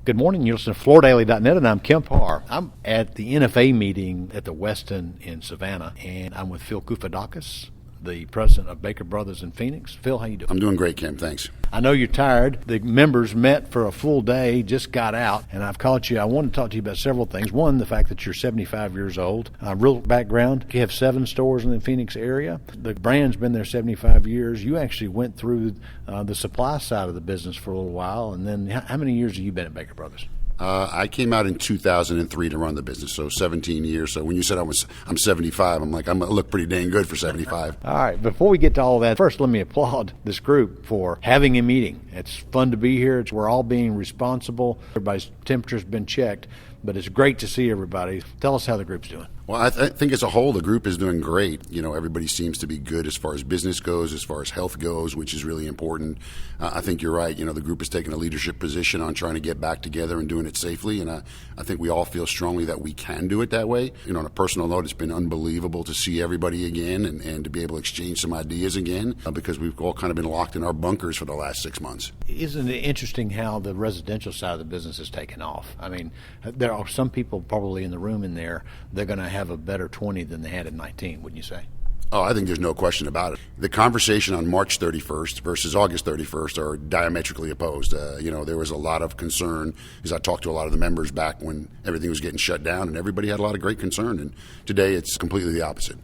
Good morning. You're listening to FloorDaily.net, and I'm Kemp Harr. I'm at the NFA meeting at the Westin in Savannah, and I'm with Phil Koufidakis, the president of Baker Brothers in Phoenix. Phil, how you doing? I'm doing great, Kemp. Thanks. I know you're tired. The members met for a full day, just got out, and I've called you. I want to talk to you about several things. One, the fact that you're 75 years old. Real background, you have 7 stores in the Phoenix area. The brand's been there 75 years. You actually went through the supply side of the business for a little while, and then how many years have you been at Baker Brothers? I came out in 2003 to run the business, so 17 years. So when you said I'm 75, I'm like, I look pretty dang good for 75. All right, before we get to all that, first let me applaud this group for having a meeting. It's fun to be here. We're all being responsible. Everybody's temperature's been checked, but it's great to see everybody. Tell us how the group's doing. Well, I think as a whole, the group is doing great. You know, everybody seems to be good as far as business goes, as far as health goes, which is really important. I think you're right. You know, the group has taken a leadership position on trying to get back together and doing it safely, and I think we all feel strongly that we can do it that way. You know, on a personal note, it's been unbelievable to see everybody again and to be able to exchange some ideas again because we've all kind of been locked in our bunkers for the last 6 months. Isn't it interesting how the residential side of the business has taken off? I mean, there are some people probably in the room in there, they're going to have a better 20 than they had in 19, wouldn't you say? Oh, I think there's no question about it. The conversation on March 31st versus August 31st are diametrically opposed. You know, there was a lot of concern as I talked to a lot of the members back when everything was getting shut down, and everybody had a lot of great concern. And today it's completely the opposite.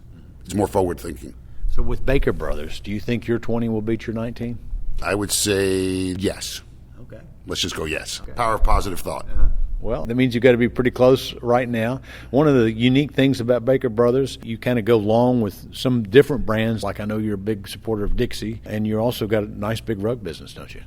It's more forward thinking. So with Baker Brothers, do you think your 20 will beat your 19? I would say yes. Okay. Let's just go yes. Okay. Power of positive thought. Uh-huh. Well, that means you've got to be pretty close right now. One of the unique things about Baker Brothers, you kind of go along with some different brands. Like I know you're a big supporter of Dixie, and you also got a nice big rug business, don't you?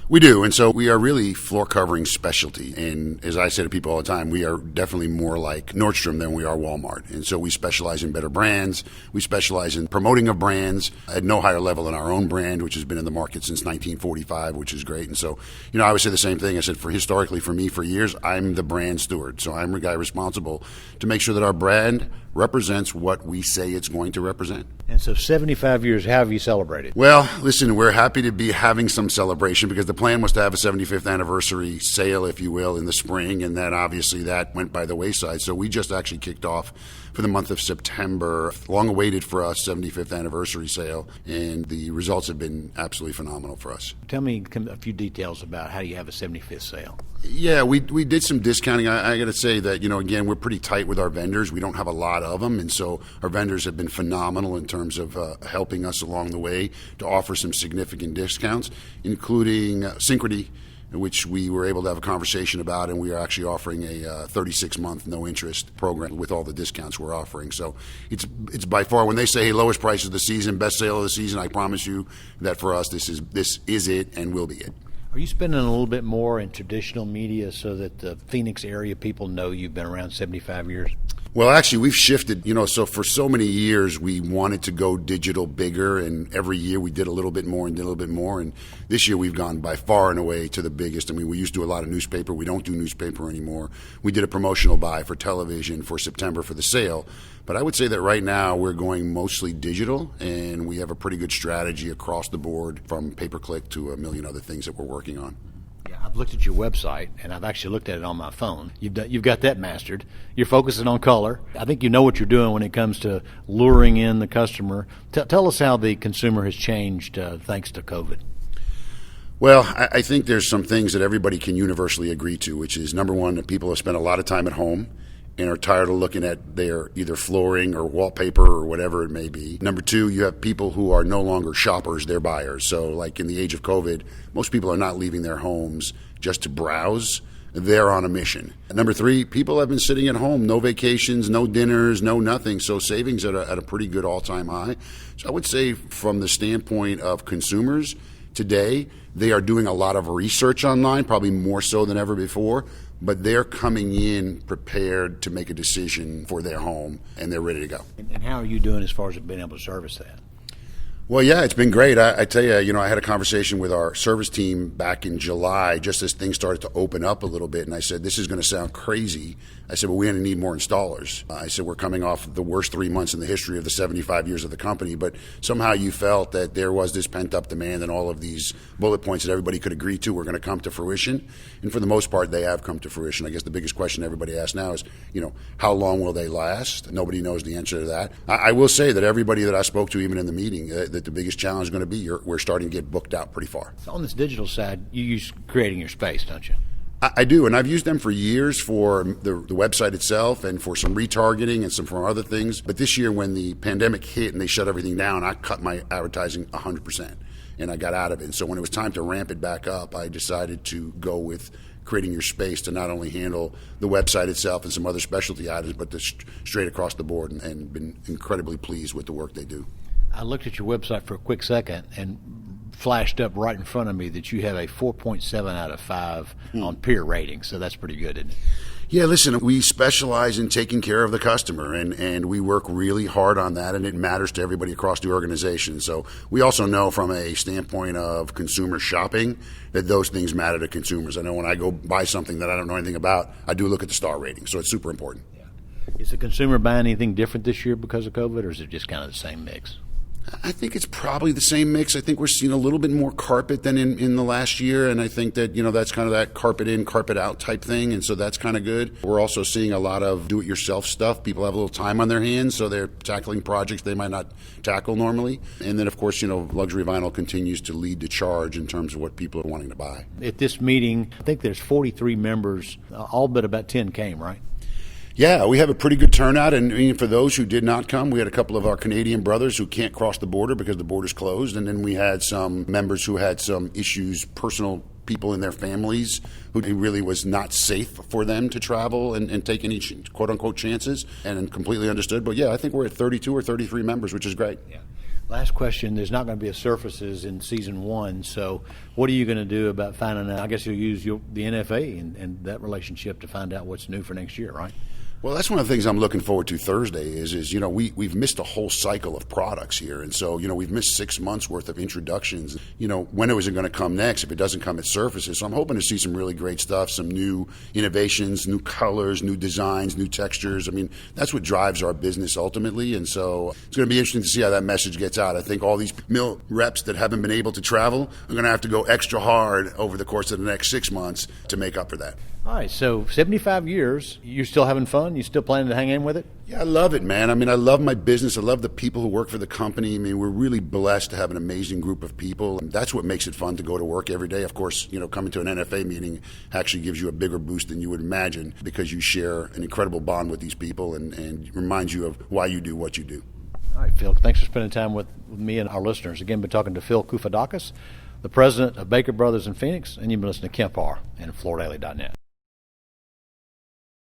We do, and so we are really floor covering specialty. And as I say to people all the time, we are definitely more like Nordstrom than we are Walmart. And so we specialize in better brands. We specialize in promoting of brands at no higher level than our own brand, which has been in the market since 1945, which is great. And so, you know, I always say the same thing. I said, historically, for me, for years, I'm the brand steward. So I'm the guy responsible to make sure that our brand represents what we say it's going to represent. And so 75 years, how have you celebrated? Well, listen, we're happy to be having some celebration because the plan was to have a 75th anniversary sale, if you will, in the spring, and then obviously that went by the wayside. So we just actually kicked off for the month of September, long awaited for us, 75th anniversary sale, and the results have been absolutely phenomenal for us. Tell me a few details about how you have a 75th sale. Yeah, we did some discounting. I got to say that, you know, again, we're pretty tight with our vendors. We don't have a lot of them, and so our vendors have been phenomenal in terms of helping us along the way to offer some significant discounts, including Synchrony, which we were able to have a conversation about, and we are actually offering a 36-month no-interest program with all the discounts we're offering. So it's by far, when they say, hey, lowest price of the season, best sale of the season, I promise you that for us this is it and will be it. Are you spending a little bit more in traditional media so that the Phoenix area people know you've been around 75 years? Well, actually, we've shifted. You know, so for so many years, we wanted to go digital bigger, and every year we did a little bit more and did a little bit more. And this year we've gone by far and away to the biggest. I mean, we used to do a lot of newspaper. We don't do newspaper anymore. We did a promotional buy for television for September for the sale. But I would say that right now we're going mostly digital, and we have a pretty good strategy across the board from pay-per-click to a million other things that we're working on. Yeah, I've looked at your website, and I've actually looked at it on my phone. You've got that mastered. You're focusing on color. I think you know what you're doing when it comes to luring in the customer. Tell us how the consumer has changed thanks to COVID. Well, I think there's some things that everybody can universally agree to, which is, number one, that people have spent a lot of time at home and are tired of looking at their either flooring or wallpaper or whatever it may be. Number two, you have people who are no longer shoppers, they're buyers. So like in the age of COVID, most people are not leaving their homes just to browse. They're on a mission. Number three, people have been sitting at home, no vacations, no dinners, no nothing. So savings at a pretty good all-time high. So I would say from the standpoint of consumers today, they are doing a lot of research online, probably more so than ever before, but they're coming in prepared to make a decision for their home, and they're ready to go. And how are you doing as far as being able to service that? Well, yeah, it's been great. I tell you, I had a conversation with our service team back in July, just as things started to open up a little bit. And I said, this is going to sound crazy. I said, but we're going to need more installers. I said, we're coming off the worst 3 months in the history of the 75 years of the company. But somehow you felt that there was this pent-up demand and all of these bullet points that everybody could agree to were going to come to fruition. And for the most part, they have come to fruition. I guess the biggest question everybody asks now is, how long will they last? Nobody knows the answer to that. I will say that everybody that I spoke to, even in the meeting, that the biggest challenge is going to be we're starting to get booked out pretty far. So on this digital side, you use Creating Your Space, don't you? I do, and I've used them for years for the website itself and for some retargeting and some for other things. But this year when the pandemic hit and they shut everything down, I cut my advertising 100%, and I got out of it. And so when it was time to ramp it back up, I decided to go with Creating Your Space to not only handle the website itself and some other specialty items, but straight across the board, and been incredibly pleased with the work they do. I looked at your website for a quick second and flashed up right in front of me that you have a 4.7 out of 5 on peer rating, so that's pretty good, isn't it? Yeah, listen, we specialize in taking care of the customer, and we work really hard on that, and it matters to everybody across the organization. So we also know from a standpoint of consumer shopping that those things matter to consumers. I know when I go buy something that I don't know anything about, I do look at the star rating, so it's super important. Yeah. Is the consumer buying anything different this year because of COVID, or is it just kind of the same mix? I think it's probably the same mix. I think we're seeing a little bit more carpet than in the last year, and I think that that's kind of that carpet in, carpet out type thing, and so that's kind of good. We're also seeing a lot of do-it-yourself stuff. People have a little time on their hands, so they're tackling projects they might not tackle normally. And then, of course, luxury vinyl continues to lead the charge in terms of what people are wanting to buy. At this meeting, I think there's 43 members, all but about 10 came, right? Yeah, we have a pretty good turnout, and for those who did not come, we had a couple of our Canadian brothers who can't cross the border because the border's closed, and then we had some members who had some issues, personal people in their families who it really was not safe for them to travel and take any quote-unquote chances, and completely understood. But yeah, I think we're at 32 or 33 members, which is great. Yeah. Last question, there's not going to be a Surfaces in season 1, so what are you going to do about finding out? I guess you'll use the NFA and that relationship to find out what's new for next year, right? Well, that's one of the things I'm looking forward to Thursday is we've missed a whole cycle of products here. And so, we've missed 6 months worth of introductions. When is it going to come next if it doesn't come at Surfaces? So I'm hoping to see some really great stuff, some new innovations, new colors, new designs, new textures. I mean, that's what drives our business ultimately. And so it's going to be interesting to see how that message gets out. I think all these mill reps that haven't been able to travel are going to have to go extra hard over the course of the next 6 months to make up for that. All right, so 75 years, you're still having fun? You still planning to hang in with it? Yeah, I love it, man. I mean, I love my business. I love the people who work for the company. I mean, we're really blessed to have an amazing group of people. And that's what makes it fun to go to work every day. Of course, coming to an NFA meeting actually gives you a bigger boost than you would imagine because you share an incredible bond with these people and reminds you of why you do what you do. All right, Phil, thanks for spending time with me and our listeners. Again, been talking to Phil Koufidakis, the president of Baker Brothers in Phoenix, and you've been listening to Kemp Harr and FloorDaily.net.